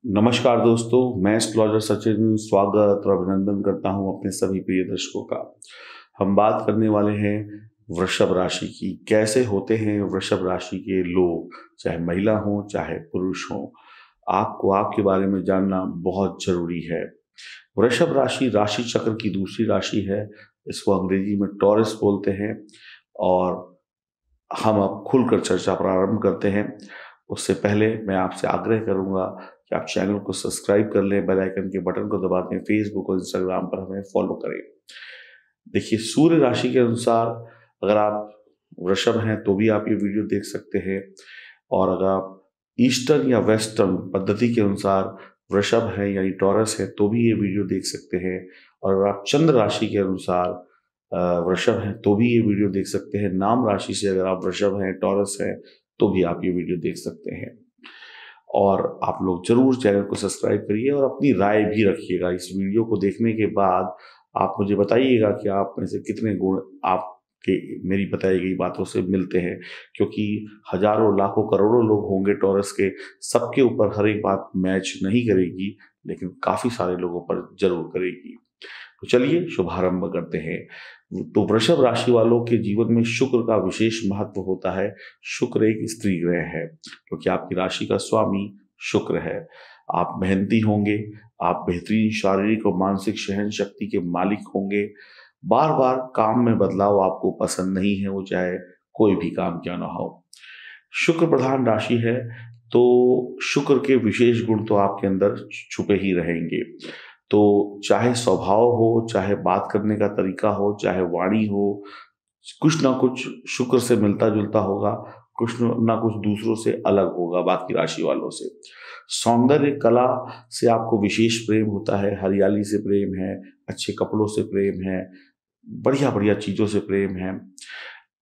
नमस्कार दोस्तों, मैं एस्ट्रोलॉजर सचिन स्वागत और अभिनंदन करता हूं अपने सभी प्रिय दर्शकों का। हम बात करने वाले हैं वृषभ राशि की। कैसे होते हैं वृषभ राशि के लोग, चाहे महिला हो चाहे पुरुष हो। आपको आपके बारे में जानना बहुत जरूरी है। वृषभ राशि राशि चक्र की दूसरी राशि है। इसको अंग्रेजी में टॉरस बोलते हैं। और हम अब खुलकर चर्चा प्रारंभ करते हैं। उससे पहले मैं आपसे आग्रह करूंगा कि आप चैनल को सब्सक्राइब कर लें, बेल आइकन के बटन को दबा दें, फेसबुक और इंस्टाग्राम पर हमें फॉलो करें। देखिए, सूर्य राशि के अनुसार अगर आप वृषभ हैं तो भी आप ये वीडियो देख सकते हैं, और अगर आप ईस्टर्न या वेस्टर्न पद्धति के अनुसार वृषभ है यानी टॉरस है तो भी ये वीडियो देख सकते हैं। और अगर आप चंद्र राशि के अनुसार वृषभ हैं तो भी ये वीडियो देख सकते हैं। नाम राशि से अगर आप वृषभ हैं, टॉरस हैं, तो भी आप ये वीडियो देख सकते हैं। और आप लोग जरूर चैनल को सब्सक्राइब करिए और अपनी राय भी रखिएगा। इस वीडियो को देखने के बाद आप मुझे बताइएगा कि आप में से कितने गुण आपके मेरी बताई गई बातों से मिलते हैं, क्योंकि हजारों लाखों करोड़ों लोग होंगे टॉरस के, सबके ऊपर हर एक बात मैच नहीं करेगी, लेकिन काफी सारे लोगों पर जरूर करेगी। तो चलिए शुभारंभ करते हैं। तो वृषभ राशि वालों के जीवन में शुक्र का विशेष महत्व होता है। शुक्र एक स्त्री ग्रह है, क्योंकि आपकी राशि का स्वामी शुक्र है। आप मेहनती होंगे, आप बेहतरीन शारीरिक और मानसिक सहन शक्ति के मालिक होंगे। बार बार काम में बदलाव आपको पसंद नहीं है, वो चाहे कोई भी काम क्यों ना हो। शुक्र प्रधान राशि है, तो शुक्र के विशेष गुण तो आपके अंदर छुपे ही रहेंगे। तो चाहे स्वभाव हो, चाहे बात करने का तरीका हो, चाहे वाणी हो, कुछ ना कुछ शुक्र से मिलता जुलता होगा, कुछ ना कुछ दूसरों से अलग होगा बाकी राशि वालों से। सौंदर्य कला से आपको विशेष प्रेम होता है, हरियाली से प्रेम है, अच्छे कपड़ों से प्रेम है, बढ़िया बढ़िया चीजों से प्रेम है।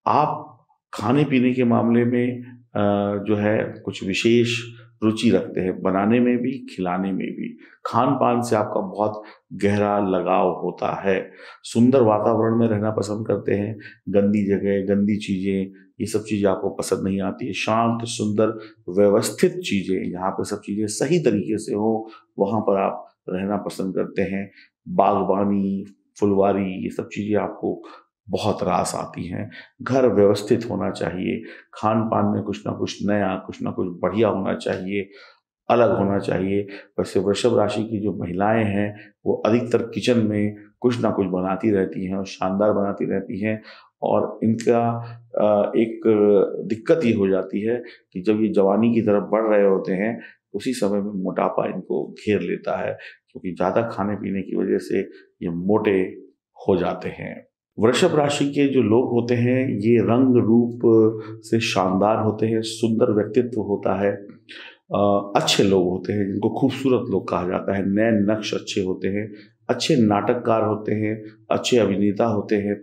आप खाने पीने के मामले में जो है कुछ विशेष रुचि रखते हैं, बनाने में भी खिलाने में भी। खान पान से आपका बहुत गहरा लगाव होता है। सुंदर वातावरण में रहना पसंद करते हैं। गंदी जगह, गंदी चीजें, ये सब चीजें आपको पसंद नहीं आती है। शांत, सुंदर, व्यवस्थित चीजें, जहाँ पे सब चीजें सही तरीके से हो, वहां पर आप रहना पसंद करते हैं। बागवानी, फुलवारी, ये सब चीजें आपको बहुत रास आती हैं। घर व्यवस्थित होना चाहिए। खान पान में कुछ ना कुछ नया, कुछ ना कुछ बढ़िया होना चाहिए, अलग होना चाहिए। वैसे वृषभ राशि की जो महिलाएं हैं वो अधिकतर किचन में कुछ ना कुछ बनाती रहती हैं और शानदार बनाती रहती हैं। और इनका एक दिक्कत ये हो जाती है कि जब ये जवानी की तरफ बढ़ रहे होते हैं, उसी समय में मोटापा इनको घेर लेता है, क्योंकि ज्यादा खाने पीने की वजह से ये मोटे हो जाते हैं। वृषभ राशि के जो लोग होते हैं ये रंग रूप से शानदार होते हैं, सुंदर व्यक्तित्व होता है, अच्छे लोग होते हैं जिनको खूबसूरत लोग कहा जाता है, नैन नक्श अच्छे होते हैं, अच्छे नाटककार होते हैं, अच्छे अभिनेता होते हैं,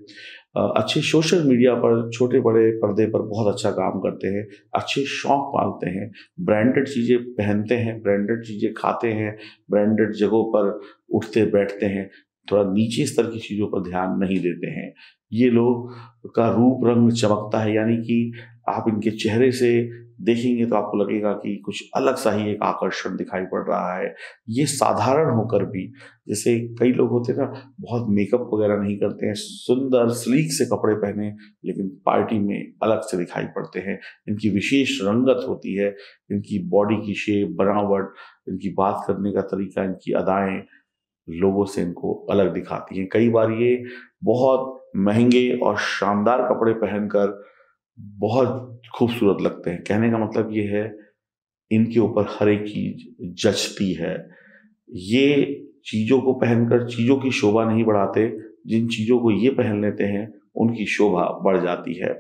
अच्छे सोशल मीडिया पर छोटे बड़े पर्दे पर बहुत अच्छा काम करते हैं, अच्छे शौक पालते हैं, ब्रांडेड चीज़ें पहनते हैं, ब्रांडेड चीज़ें खाते हैं, ब्रांडेड जगहों पर उठते बैठते हैं, थोड़ा नीचे स्तर की चीज़ों पर ध्यान नहीं देते हैं। ये लोग का रूप रंग चमकता है, यानी कि आप इनके चेहरे से देखेंगे तो आपको लगेगा कि कुछ अलग सा ही एक आकर्षण दिखाई पड़ रहा है। ये साधारण होकर भी, जैसे कई लोग होते हैं ना, बहुत मेकअप वगैरह नहीं करते हैं, सुंदर स्लीक से कपड़े पहने, लेकिन पार्टी में अलग से दिखाई पड़ते हैं। इनकी विशेष रंगत होती है, इनकी बॉडी की शेप, बनावट, इनकी बात करने का तरीका, इनकी अदाएं लोगों से इनको अलग दिखाती हैं। कई बार ये बहुत महंगे और शानदार कपड़े पहनकर बहुत खूबसूरत लगते हैं। कहने का मतलब ये है, इनके ऊपर हर एक चीज जचती है। ये चीजों को पहनकर चीजों की शोभा नहीं बढ़ाते, जिन चीजों को ये पहन लेते हैं उनकी शोभा बढ़ जाती है।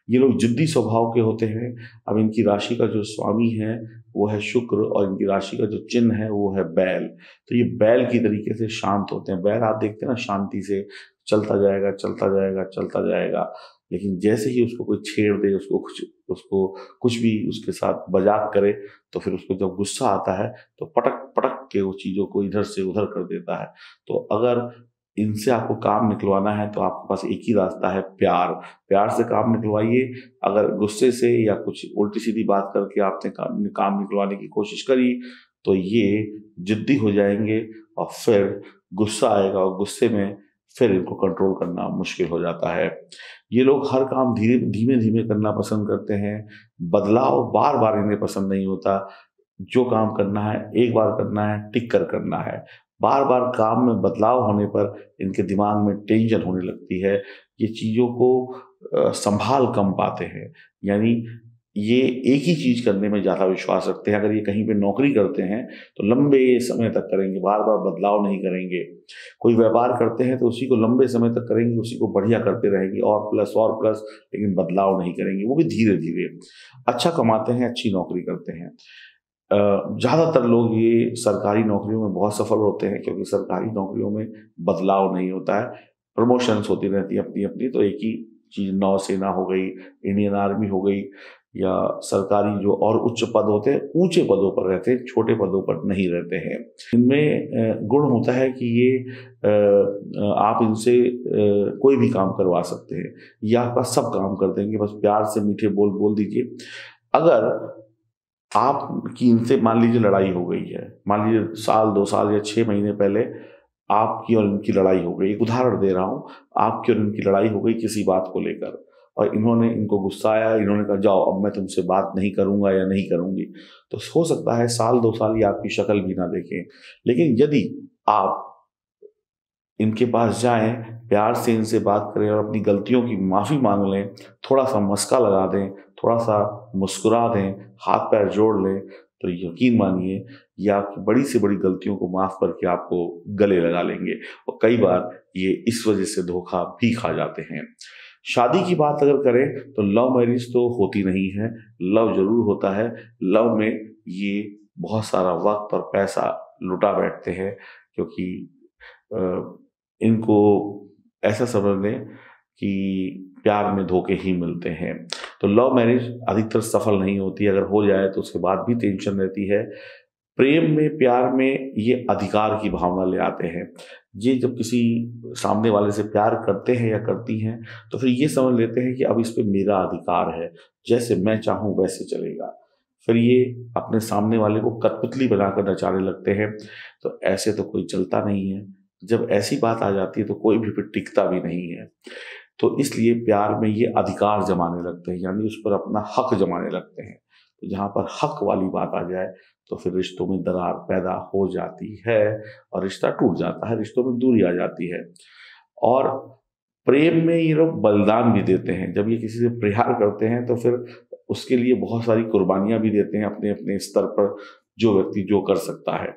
ये लोग जिद्दी स्वभाव के होते हैं। अब इनकी राशि का जो स्वामी है वो है शुक्र, और इनकी राशि का जो चिन्ह है वो है बैल। तो ये बैल की तरीके से शांत होते हैं। बैल आप देखते हैं ना, शांति से चलता जाएगा, चलता जाएगा, चलता जाएगा, लेकिन जैसे ही उसको कोई छेड़ दे, उसको कुछ भी उसके साथ मजाक करे, तो फिर उसको जब गुस्सा आता है तो पटक पटक के वो चीजों को इधर से उधर कर देता है। तो अगर इनसे आपको काम निकलवाना है तो आपके पास एक ही रास्ता है, प्यार। प्यार से काम निकलवाइए। अगर गुस्से से या कुछ उल्टी सीधी बात करके आपने काम निकलवाने की कोशिश करी तो ये जिद्दी हो जाएंगे और फिर गुस्सा आएगा और गुस्से में फिर इनको कंट्रोल करना मुश्किल हो जाता है। ये लोग हर काम धीमे धीमे करना पसंद करते हैं। बदलाव बार बार इन्हें पसंद नहीं होता। जो काम करना है एक बार करना है, टिक कर करना है। बार बार काम में बदलाव होने पर इनके दिमाग में टेंशन होने लगती है। ये चीज़ों को संभाल कम पाते हैं। यानी ये एक ही चीज करने में ज्यादा विश्वास रखते हैं। अगर ये कहीं पे नौकरी करते हैं तो लंबे समय तक करेंगे, बार बार बदलाव नहीं करेंगे। कोई व्यापार करते हैं तो उसी को लंबे समय तक करेंगे, उसी को बढ़िया करते रहेंगे, और प्लस, लेकिन बदलाव नहीं करेंगे, वो भी धीरे धीरे। अच्छा कमाते हैं, अच्छी नौकरी करते हैं। ज्यादातर लोग ये सरकारी नौकरियों में बहुत सफल होते हैं, क्योंकि सरकारी नौकरियों में बदलाव नहीं होता है, प्रमोशंस होती रहती है अपनी अपनी। तो एक ही चीज, नौसेना हो गई, इंडियन आर्मी हो गई, या सरकारी जो और उच्च पद होते हैं, ऊंचे पदों पर रहते हैं, छोटे पदों पर नहीं रहते हैं। इनमें गुण होता है कि ये आप इनसे कोई भी काम करवा सकते हैं, ये आपका सब काम कर देंगे, बस प्यार से मीठे बोल बोल दीजिए। अगर आपकी इनसे मान लीजिए लड़ाई हो गई है, मान लीजिए साल 2 साल या 6 महीने पहले आपकी और इनकी लड़ाई हो गई, एक उदाहरण दे रहा हूं, आपकी और इनकी लड़ाई हो गई किसी बात को लेकर, और इनको गुस्सा आया, इन्होंने कहा जाओ अब मैं तुमसे बात नहीं करूंगा या नहीं करूंगी, तो हो सकता है साल 2 साल ये आपकी शक्ल भी ना देखें। लेकिन यदि आप इनके पास जाएं, प्यार से इनसे बात करें और अपनी गलतियों की माफी मांग लें, थोड़ा सा मस्का लगा दें, थोड़ा सा मुस्कुरा दें, हाथ पैर जोड़ लें, तो यकीन मानिए ये आपकी बड़ी से बड़ी गलतियों को माफ करके आपको गले लगा लेंगे। और कई बार ये इस वजह से धोखा भी खा जाते हैं। शादी की बात अगर करें तो लव मैरिज तो होती नहीं है, लव जरूर होता है। लव में ये बहुत सारा वक्त और पैसा लुटा बैठते हैं, क्योंकि इनको ऐसा समझ लें कि प्यार में धोखे ही मिलते हैं। तो लव मैरिज अधिकतर सफल नहीं होती, अगर हो जाए तो उसके बाद भी टेंशन रहती है। प्रेम में, प्यार में ये अधिकार की भावना ले आते हैं। ये जब किसी सामने वाले से प्यार करते हैं या करती हैं तो फिर ये समझ लेते हैं कि अब इस पे मेरा अधिकार है, जैसे मैं चाहूं वैसे चलेगा। फिर ये अपने सामने वाले को कठपुतली बनाकर नचाने लगते हैं। तो ऐसे तो कोई चलता नहीं है। जब ऐसी बात आ जाती है तो कोई भी फिर टिकता भी नहीं है। तो इसलिए प्यार में ये अधिकार जमाने लगते हैं, यानी उस पर अपना हक जमाने लगते हैं। तो जहां पर हक वाली बात आ जाए तो फिर रिश्तों में दरार पैदा हो जाती है और रिश्ता टूट जाता है, रिश्तों में दूरी आ जाती है। और प्रेम में ये लोग बलिदान भी देते हैं। जब ये किसी से प्यार करते हैं तो फिर उसके लिए बहुत सारी कुर्बानियां भी देते हैं अपने अपने स्तर पर, जो व्यक्ति जो कर सकता है।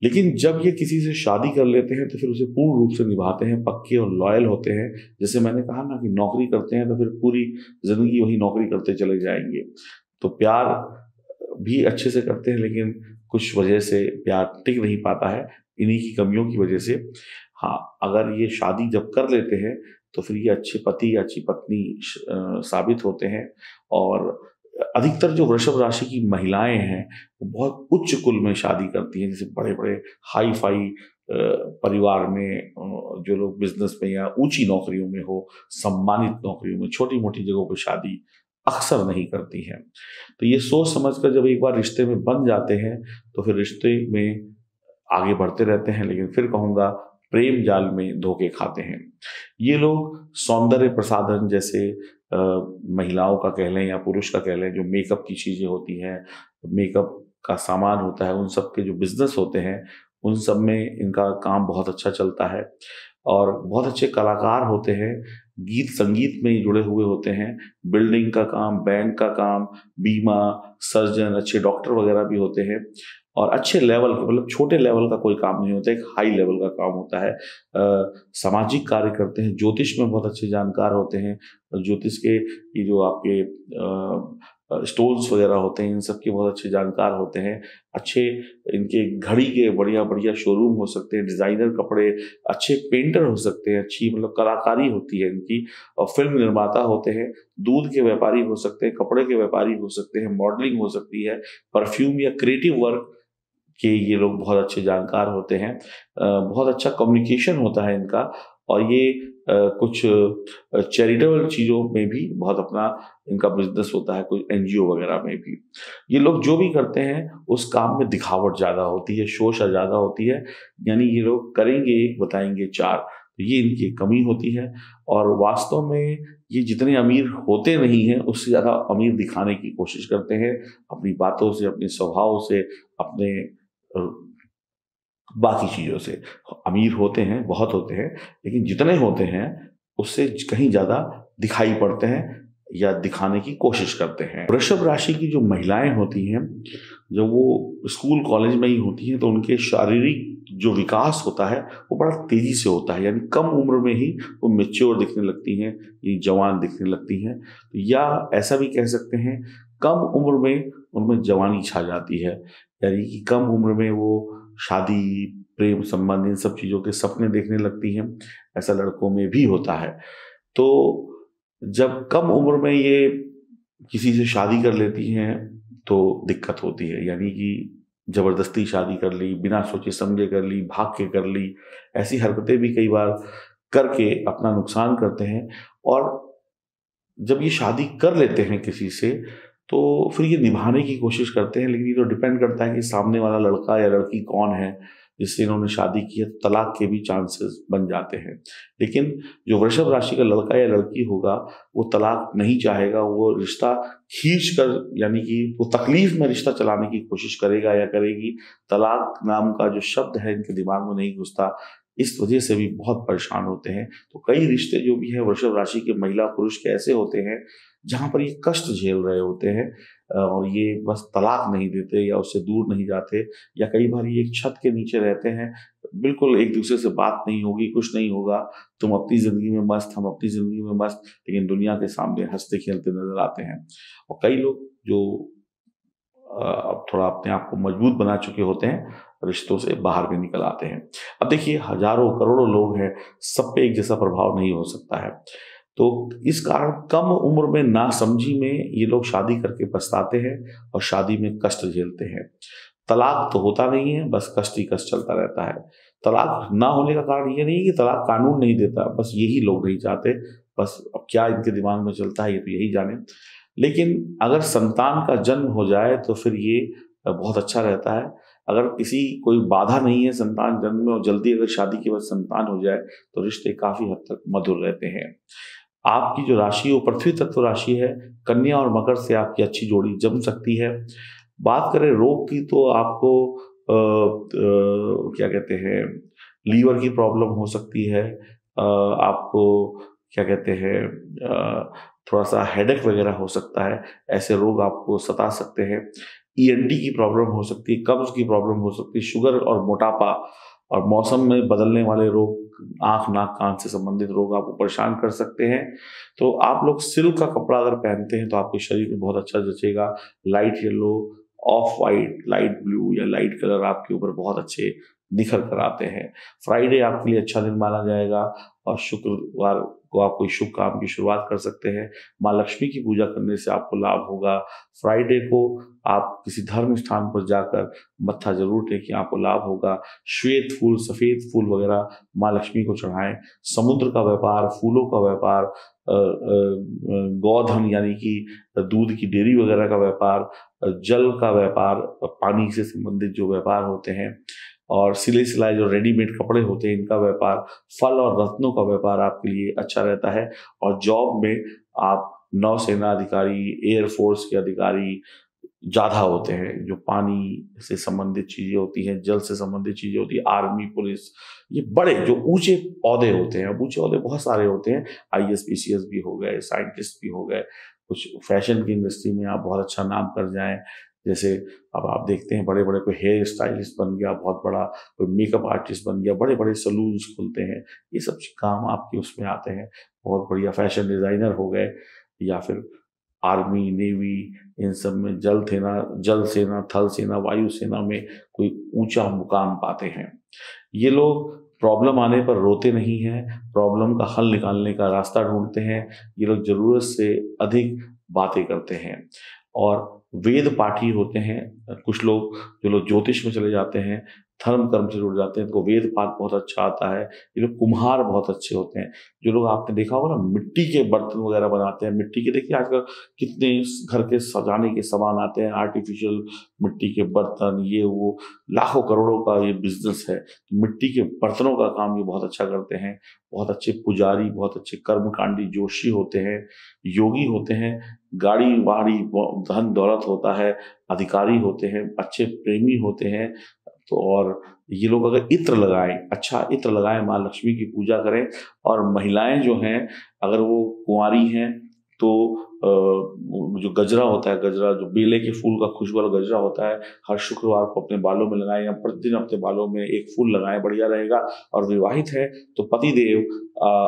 लेकिन जब ये किसी से शादी कर लेते हैं तो फिर उसे पूर्ण रूप से निभाते हैं, पक्के और लॉयल होते हैं। जैसे मैंने कहा ना कि नौकरी करते हैं तो फिर पूरी जिंदगी वही नौकरी करते चले जाएंगे। तो प्यार भी अच्छे से करते हैं, लेकिन कुछ वजह से प्यार टिक नहीं पाता है, इन्हीं की कमियों की वजह से। हाँ, अगर ये शादी जब कर लेते हैं तो फिर ये अच्छे पति या अच्छी पत्नी साबित होते हैं। और अधिकतर जो वृषभ राशि की महिलाएं हैं वो बहुत उच्च कुल में शादी करती हैं, जैसे बड़े बड़े हाई फाई परिवार में, जो लोग बिजनेस में या ऊंची नौकरियों में हो, सम्मानित नौकरियों में, छोटी मोटी जगहों पर शादी अक्सर नहीं करती हैं। तो ये सोच समझकर जब एक बार रिश्ते में बन जाते हैं तो फिर रिश्ते में आगे बढ़ते रहते हैं, लेकिन फिर कहूंगा प्रेम जाल में धोखे खाते हैं। ये लोग सौंदर्य प्रसाधन, जैसे महिलाओं का कह लें या पुरुष का कह लें, जो मेकअप की चीजें होती हैं, मेकअप का सामान होता है, उन सब के जो बिजनेस होते हैं उन सब में इनका काम बहुत अच्छा चलता है। और बहुत अच्छे कलाकार होते हैं, गीत संगीत में जुड़े हुए होते हैं, बिल्डिंग का काम, बैंक का काम, बीमा, सर्जन, अच्छे डॉक्टर वगैरह भी होते हैं। और अच्छे लेवल के, मतलब छोटे लेवल का कोई काम नहीं होता, एक हाई लेवल का काम होता है। सामाजिक कार्य करते हैं, ज्योतिष में बहुत अच्छे जानकार होते हैं। ज्योतिष के ये जो आपके स्टोन्स वगैरह होते हैं, इन सब के बहुत अच्छे जानकार होते हैं। अच्छे इनके घड़ी के बढ़िया बढ़िया शोरूम हो सकते हैं, डिजाइनर कपड़े, अच्छे पेंटर हो सकते हैं, अच्छी मतलब कलाकारी होती है इनकी। और फिल्म निर्माता होते हैं, दूध के व्यापारी हो सकते हैं, कपड़े के व्यापारी हो सकते हैं, मॉडलिंग हो सकती है, परफ्यूम या क्रिएटिव वर्क के ये लोग बहुत अच्छे जानकार होते हैं। बहुत अच्छा कम्युनिकेशन होता है इनका। और ये कुछ चैरिटेबल चीज़ों में भी बहुत अपना इनका बिजनेस होता है, कुछ एनजीओ वगैरह में भी। ये लोग जो भी करते हैं उस काम में दिखावट ज़्यादा होती है, शोषा ज़्यादा होती है, यानी ये लोग करेंगे एक बताएंगे चार, तो ये इनकी कमी होती है। और वास्तव में ये जितने अमीर होते नहीं हैं उससे ज़्यादा अमीर दिखाने की कोशिश करते हैं, अपनी बातों से, अपने स्वभाव से, अपने बाकी चीज़ों से। अमीर होते हैं, बहुत होते हैं, लेकिन जितने होते हैं उससे कहीं ज़्यादा दिखाई पड़ते हैं या दिखाने की कोशिश करते हैं। वृषभ राशि की जो महिलाएं होती हैं, जब वो स्कूल कॉलेज में ही होती हैं तो उनके शारीरिक जो विकास होता है वो बड़ा तेजी से होता है, यानी कम उम्र में ही वो मैच्योर दिखने लगती हैं, ये जवान दिखने लगती हैं। या ऐसा भी कह सकते हैं कम उम्र में उनमें जवानी छा जाती है, यानी कि कम उम्र में वो शादी, प्रेम संबंध, इन सब चीज़ों के सपने देखने लगती हैं। ऐसा लड़कों में भी होता है। तो जब कम उम्र में ये किसी से शादी कर लेती हैं तो दिक्कत होती है, यानी कि जबरदस्ती शादी कर ली, बिना सोचे समझे कर ली, भाग के कर ली, ऐसी हरकतें भी कई बार करके अपना नुकसान करते हैं। और जब ये शादी कर लेते हैं किसी से तो फिर ये निभाने की कोशिश करते हैं, लेकिन ये तो डिपेंड करता है कि सामने वाला लड़का या लड़की कौन है जिससे इन्होंने शादी की है, तो तलाक के भी चांसेस बन जाते हैं। लेकिन जो वृषभ राशि का लड़का या लड़की होगा वो तलाक नहीं चाहेगा, वो रिश्ता खींच कर, यानी कि वो तकलीफ में रिश्ता चलाने की कोशिश करेगा या करेगी। तलाक नाम का जो शब्द है इनके दिमाग में नहीं घुसता, इस वजह से भी बहुत परेशान होते हैं। तो कई रिश्ते जो भी हैं वृषभ राशि के महिला पुरुष के ऐसे होते हैं जहाँ पर ये कष्ट झेल रहे होते हैं और ये बस तलाक नहीं देते या उससे दूर नहीं जाते, या कई बार ये एक छत के नीचे रहते हैं, बिल्कुल एक दूसरे से बात नहीं होगी, कुछ नहीं होगा, तुम अपनी ज़िंदगी में मस्त, हम अपनी ज़िंदगी में मस्त, लेकिन दुनिया के सामने हंसते खेलते नजर आते हैं। और कई लोग जो अब थोड़ा अपने आप को मजबूत बना चुके होते हैं रिश्तों से बाहर भी निकल आते हैं। अब देखिए हजारों करोड़ों लोग हैं, सब पे एक जैसा प्रभाव नहीं हो सकता है, तो इस कारण कम उम्र में नासमझी में ये लोग शादी करके पछताते हैं और शादी में कष्ट झेलते हैं। तलाक तो होता नहीं है, बस कष्ट ही कष्ट चलता रहता है। तलाक ना होने का कारण ये नहीं है कि तलाक कानून नहीं देता, बस यही लोग नहीं चाहते, बस अब क्या इनके दिमाग में चलता है ये तो यही जाने। लेकिन अगर संतान का जन्म हो जाए तो फिर ये बहुत अच्छा रहता है। अगर किसी कोई बाधा नहीं है संतान जन्म में और जल्दी अगर शादी के बाद संतान हो जाए तो रिश्ते काफी हद तक मधुर रहते हैं। आपकी जो राशि वो पृथ्वी तत्व राशि है, कन्या और मकर से आपकी अच्छी जोड़ी जम सकती है। बात करें रोग की तो आपको क्या कहते हैं, लीवर की प्रॉब्लम हो सकती है, आपको क्या कहते हैं, थोड़ा सा हेडेक वगैरह हो सकता है, ऐसे रोग आपको सता सकते हैं। ईएनटी की प्रॉब्लम हो सकती है, कब्ज की प्रॉब्लम हो सकती है, शुगर और मोटापा और मौसम में बदलने वाले रोग, आंख नाक कान से संबंधित रोग आपको परेशान कर सकते हैं। तो आप लोग सिल्क का कपड़ा अगर पहनते हैं तो आपके शरीर में बहुत अच्छा जचेगा। Light yellow, off white, light blue या लाइट कलर आपके ऊपर बहुत अच्छे निखर कर आते हैं। फ्राइडे आपके लिए अच्छा दिन माना जाएगा और शुक्रवार को आप कोई शुभ काम की शुरुआत कर सकते हैं। माँ लक्ष्मी की पूजा करने से आपको लाभ होगा। फ्राइडे को आप किसी धर्म स्थान पर जाकर मत्था जरूर टेकें, आपको लाभ होगा। श्वेत फूल, सफेद फूल वगैरह माँ लक्ष्मी को चढ़ाएं। समुद्र का व्यापार, फूलों का व्यापार, गोधन यानी कि दूध की डेयरी वगैरह का व्यापार, जल का व्यापार, पानी से संबंधित जो व्यापार होते हैं, और सिले सिलाए जो रेडीमेड कपड़े होते हैं इनका व्यापार, फल और रत्नों का व्यापार आपके लिए अच्छा रहता है। और जॉब में आप नौसेना अधिकारी, एयरफोर्स के अधिकारी ज़्यादा होते हैं, जो पानी से संबंधित चीज़ें होती हैं, जल से संबंधित चीज़ें होती हैं, आर्मी, पुलिस, ये बड़े जो ऊंचे ओहदे होते हैं, अब ऊंचे ओहदे बहुत सारे होते हैं, आईएएस पीसीएस भी हो गए, साइंटिस्ट भी हो गए, कुछ फैशन की इंडस्ट्री में आप बहुत अच्छा नाम कर जाएं, जैसे अब आप देखते हैं बड़े बड़े कोई हेयर स्टाइलिस्ट बन गया बहुत बड़ा, कोई मेकअप आर्टिस्ट बन गया, बड़े बड़े सलून्स खुलते हैं, ये सब काम आपके उसमें आते हैं। बहुत बढ़िया फैशन डिज़ाइनर हो गए, या फिर आर्मी, नेवी, इन सब में जल सेना, थल सेना, वायु सेना में कोई ऊंचा मुकाम पाते हैं। ये लोग प्रॉब्लम आने पर रोते नहीं हैं, प्रॉब्लम का हल निकालने का रास्ता ढूंढते हैं। ये लोग जरूरत से अधिक बातें करते हैं और वेद पाठी होते हैं। कुछ लोग जो लोग ज्योतिष में चले जाते हैं धर्म कर्म से जुड़ जाते हैं, इनको वेद पाठ बहुत अच्छा आता है। ये लोग कुम्हार बहुत अच्छे होते हैं। जो लोग आपने देखा होगा ना मिट्टी के बर्तन वगैरह बनाते हैं, मिट्टी के देखिए आजकल कितने घर के सजाने के सामान आते हैं, आर्टिफिशियल मिट्टी के बर्तन, ये वो लाखों करोड़ों का ये बिजनेस है। मिट्टी के बर्तनों का काम ये बहुत अच्छा करते हैं। बहुत अच्छे पुजारी, बहुत अच्छे कर्मकांडी जोशी होते हैं, योगी होते हैं, गाड़ी वाड़ी धन दौलत होता है, अधिकारी होते हैं, अच्छे प्रेमी होते हैं। तो और ये लोग अगर इत्र लगाएं, अच्छा इत्र लगाएं, माँ लक्ष्मी की पूजा करें। और महिलाएं जो हैं अगर वो कुंवारी हैं तो जो गजरा होता है, गजरा जो बेले के फूल का खुशबू वाला गजरा होता है, हर शुक्रवार को अपने बालों में लगाएं या प्रतिदिन अपने बालों में एक फूल लगाएं, बढ़िया रहेगा। और विवाहित है तो पति देव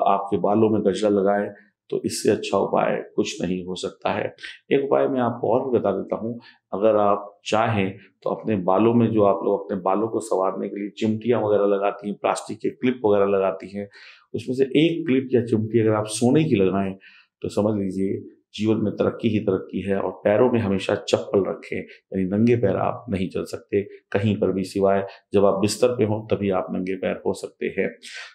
आपके बालों में गजरा लगाएं, तो इससे अच्छा उपाय कुछ नहीं हो सकता है। एक उपाय मैं आपको और भी बता देता हूँ, अगर आप चाहें तो अपने बालों में, जो आप लोग अपने बालों को संवारने के लिए चिमटियाँ वगैरह लगाती हैं, प्लास्टिक के क्लिप वगैरह लगाती हैं, उसमें से एक क्लिप या चिमटी अगर आप सोने की लगाएं तो समझ लीजिए जीवन में तरक्की ही तरक्की है। और पैरों में हमेशा चप्पल रखें, यानी नंगे पैर आप नहीं चल सकते कहीं पर भी, सिवाय जब आप बिस्तर पे हो तभी आप नंगे पैर हो सकते हैं।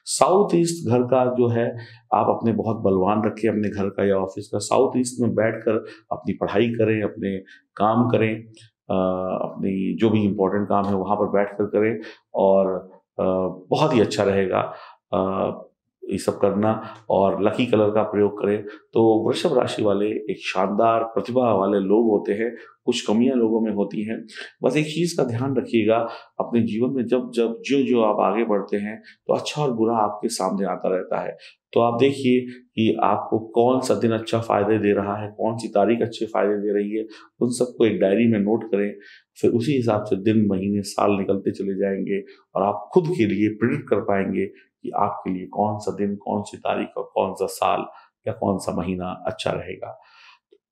साउथ ईस्ट घर का जो है आप अपने बहुत बलवान रखें, अपने घर का या ऑफिस का। साउथ ईस्ट में बैठकर अपनी पढ़ाई करें, अपने काम करें, अपनी जो भी इम्पोर्टेंट काम है वहाँ पर बैठ कर करें, और बहुत ही अच्छा रहेगा ये सब करना। और लकी कलर का प्रयोग करें। तो वृषभ राशि वाले एक शानदार प्रतिभा वाले लोग होते हैं, कुछ कमियां लोगों में होती हैं। बस एक चीज़ का ध्यान रखिएगा, अपने जीवन में जब जब जो जो आप आगे बढ़ते हैं तो अच्छा और बुरा आपके सामने आता रहता है। तो आप देखिए कि आपको कौन सा दिन अच्छा फायदे दे रहा है, कौन सी तारीख अच्छे फायदे दे रही है, उन सबको एक डायरी में नोट करें। फिर उसी हिसाब से दिन महीने साल निकलते चले जाएंगे और आप खुद के लिए प्रिडिक्ट कर पाएंगे कि आपके लिए कौन सा दिन, कौन सी तारीख और कौन सा साल या कौन सा महीना अच्छा रहेगा।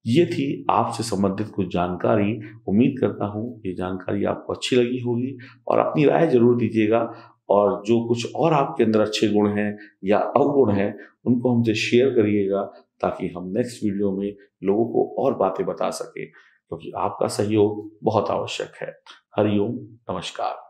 ये थी आपसे संबंधित कुछ जानकारी। उम्मीद करता हूँ ये जानकारी आपको अच्छी लगी होगी और अपनी राय जरूर दीजिएगा। और जो कुछ और आपके अंदर अच्छे गुण हैं या अवगुण हैं उनको हमसे शेयर करिएगा, ताकि हम नेक्स्ट वीडियो में लोगों को और बातें बता सकें, क्योंकि आपका सहयोग बहुत आवश्यक है। हरिओम, नमस्कार।